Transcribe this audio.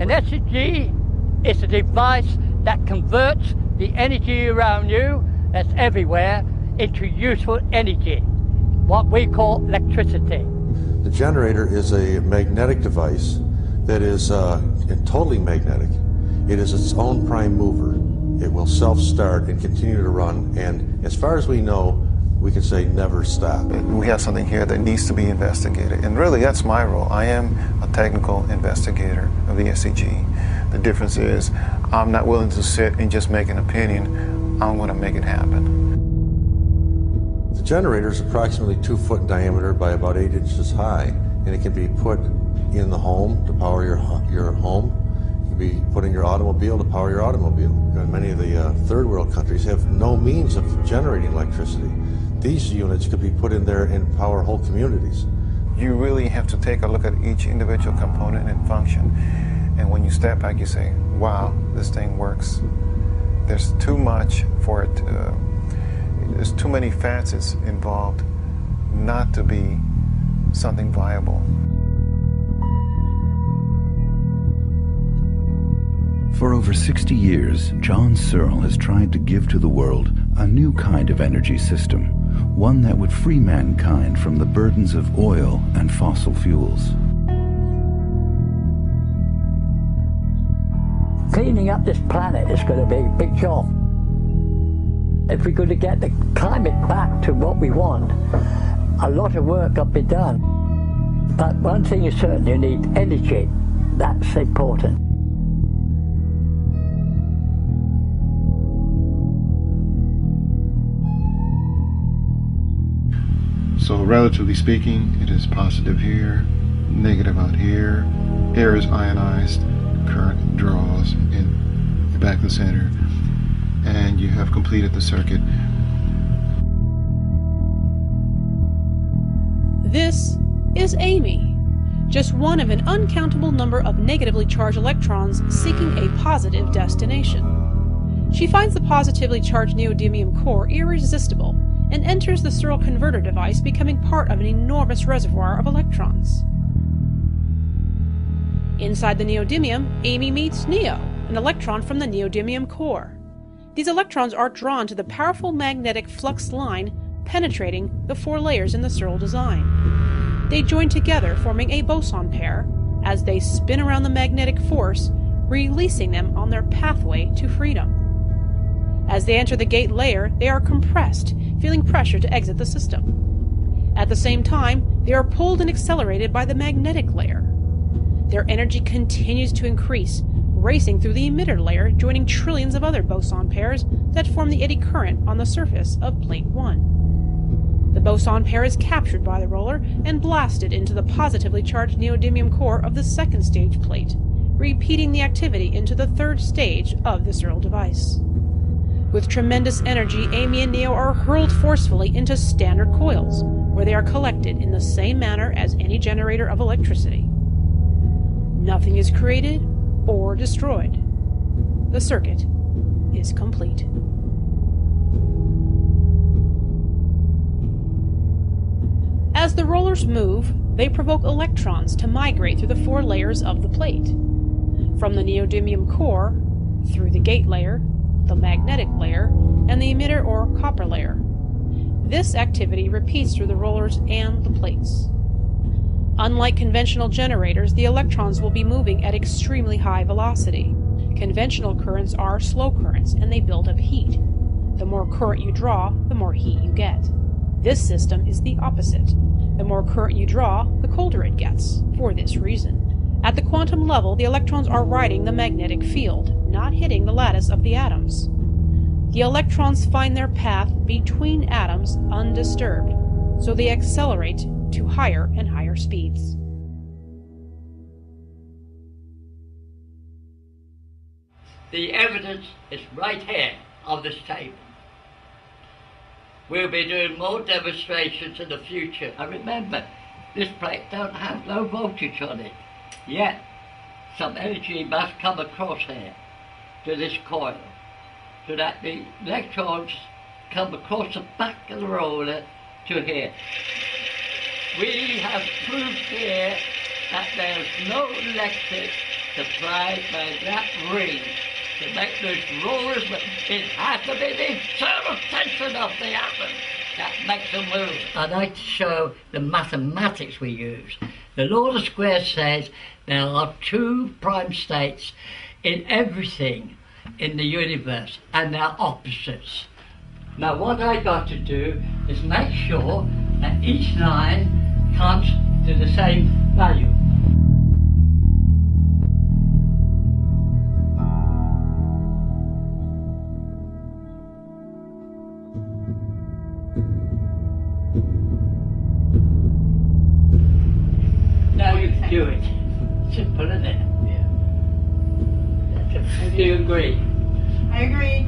An SEG is a device that converts the energy around you, that's everywhere, into useful energy, what we call electricity. The generator is a magnetic device that is totally magnetic. It is its own prime mover. It will self-start and continue to run, and as far as we know, we can say never stop. We have something here that needs to be investigated, and really that's my role. I am a technical investigator of the SEG. The difference is I'm not willing to sit and just make an opinion. I'm going to make it happen. The generator is approximately 2 foot in diameter by about 8 inches high, and it can be put in the home to power your home. It can be put in your automobile to power your automobile. Many of the third world countries have no means of generating electricity. These units could be put in there and power whole communities. You really have to take a look at each individual component and function, and when you step back you say, wow, this thing works. There's too much for it to, there's too many facets involved not to be something viable. For over 60 years, John Searle has tried to give to the world a new kind of energy system, one that would free mankind from the burdens of oil and fossil fuels. Cleaning up this planet is going to be a big job. If we're going to get the climate back to what we want, a lot of work got to be done. But one thing is certain, you need energy. That's important. So relatively speaking, it is positive here, negative out here. Air is ionized, current draws in the back of the center, and you have completed the circuit. This is Amy, just one of an uncountable number of negatively charged electrons seeking a positive destination. She finds the positively charged neodymium core irresistible and enters the Searle converter device, becoming part of an enormous reservoir of electrons. Inside the neodymium, Amy meets Neo, an electron from the neodymium core. These electrons are drawn to the powerful magnetic flux line penetrating the 4 layers in the Searle design. They join together, forming a boson pair, as they spin around the magnetic force, releasing them on their pathway to freedom. As they enter the gate layer, they are compressed, feeling pressure to exit the system. At the same time, they are pulled and accelerated by the magnetic layer. Their energy continues to increase, racing through the emitter layer, joining trillions of other boson pairs that form the eddy current on the surface of plate 1. The boson pair is captured by the roller and blasted into the positively charged neodymium core of the 2nd stage plate, repeating the activity into the 3rd stage of the Searle device. With tremendous energy, Amy and Neo are hurled forcefully into standard coils, where they are collected in the same manner as any generator of electricity. Nothing is created or destroyed. The circuit is complete. As the rollers move, they provoke electrons to migrate through the 4 layers of the plate. From the neodymium core, through the gate layer, the magnetic layer, and the emitter or copper layer. This activity repeats through the rollers and the plates. Unlike conventional generators, the electrons will be moving at extremely high velocity. Conventional currents are slow currents, and they build up heat. The more current you draw, the more heat you get. This system is the opposite. The more current you draw, the colder it gets, for this reason. At the quantum level, the electrons are riding the magnetic field, not hitting the lattice of the atoms. The electrons find their path between atoms undisturbed, so they accelerate to higher and higher speeds. The evidence is right here on this table. We'll be doing more demonstrations in the future. And remember, this plate don't have no voltage on it. Yet, some energy must come across here to this coil, so that the electrons come across the back of the roller to here. We have proved here that there's no electric to play that ring, to make those rollers, but it has to be the internal tension of the atom that makes them move. I'd like to show the mathematics we use. The law of the square says there are two prime states in everything in the universe, and they're opposites. Now what I got to do is make sure that each line comes to the same value. Now you can do it. Simple, isn't it? Yeah. Do you agree? I agree.